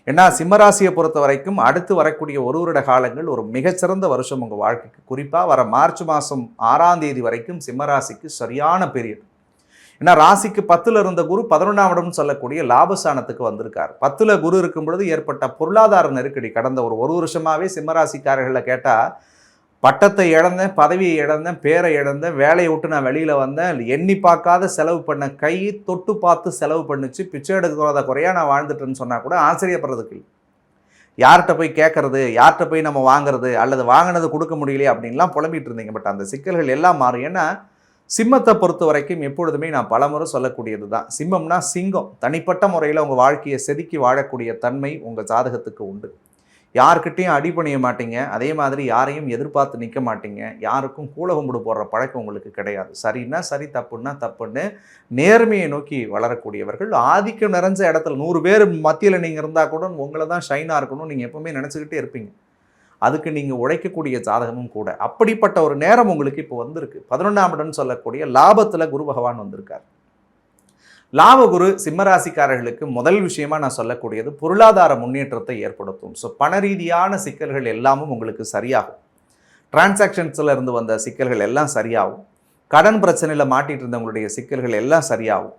ஏன்னா சிம்மராசியை பொறுத்த வரைக்கும் அடுத்து வரக்கூடிய ஒரு வருட காலங்கள் ஒரு மிகச்சிறந்த வருஷம் உங்கள் வாழ்க்கைக்கு. குறிப்பாக வர மார்ச் மாதம் 6ஆம் தேதி வரைக்கும் சிம்மராசிக்கு சரியான பீரியட். ஏன்னா ராசிக்கு 10ல் இருந்த குரு 11ஆம் இடம்னு சொல்லக்கூடிய லாபஸ்தானத்துக்கு வந்திருக்கார். 10ல் குரு இருக்கும் பொழுது ஏற்பட்ட பொருளாதார நெருக்கடி கடந்த ஒரு வருஷமாகவே சிம்மராசிக்காரர்களை கேட்டால், பட்டத்தை இழந்தேன், பதவியை இழந்தேன், பேரை இழந்தேன், வேலையை விட்டு நான் வெளியில் வந்தேன், எண்ணி பார்க்காத செலவு பண்ண கை தொட்டு பார்த்து செலவு பண்ணிச்சு, பிச்சை எடுக்கிறத குறையாக நான் வாழ்ந்துட்டேன்னு சொன்னால் கூட ஆச்சரியப்படுறதுக்கு இல்லை. யார்கிட்ட போய் கேட்கறது, யார்கிட்ட போய் நம்ம வாங்குறது, அல்லது வாங்கினது கொடுக்க முடியலையே அப்படின்லாம் புலம்பிட்டு இருந்தீங்க. பட் அந்த சிக்கல்கள் எல்லாம் மாறும். ஏன்னா சிம்மத்தை பொறுத்த வரைக்கும் எப்பொழுதுமே நான் பலமுறை சொல்லக்கூடியது தான், சிம்மம்னா சிங்கம். தனிப்பட்ட முறையில் உங்கள் வாழ்க்கையை செதுக்கி வாழக்கூடிய தன்மை உங்கள் ஜாதகத்துக்கு உண்டு. யார்கிட்டையும் அடிபணிய மாட்டீங்க, அதே மாதிரி யாரையும் எதிர்பார்த்து நிற்க மாட்டீங்க, யாருக்கும் கூலகும்பிடு போடுற பழக்கம் உங்களுக்கு கிடையாது. சரின்னா சரி, தப்புன்னா தப்புன்னு நேர்மையை நோக்கி வளரக்கூடியவர்கள். ஆதிக்கம் நிறைஞ்ச இடத்துல 100 பேர் மத்தியில் நீங்கள் இருந்தால் கூட உங்களை தான் ஷைனாக இருக்கணும்னு நீங்கள் எப்பவுமே நினச்சிக்கிட்டே இருப்பீங்க. அதுக்கு நீங்கள் உழைக்கக்கூடிய ஜாதகமும் கூட. அப்படிப்பட்ட ஒரு நேரம் உங்களுக்கு இப்போ வந்திருக்கு. 11ஆம் இடம்னு சொல்லக்கூடிய லாபத்தில் குரு பகவான் வந்திருக்கார். லாபகுரு சிம்மராசிக்காரர்களுக்கு முதல் விஷயமா நான் சொல்லக்கூடியது பொருளாதார முன்னேற்றத்தை ஏற்படுத்தும். ஸோ பண ரீதியான சிக்கல்கள் எல்லாமும் உங்களுக்கு சரியாகும். டிரான்சாக்ஷன்ஸில் இருந்து வந்த சிக்கல்கள் எல்லாம் சரியாகும். கடன் பிரச்சனையில் மாட்டிகிட்டு இருந்தவங்களுடைய சிக்கல்கள் எல்லாம் சரியாகும்.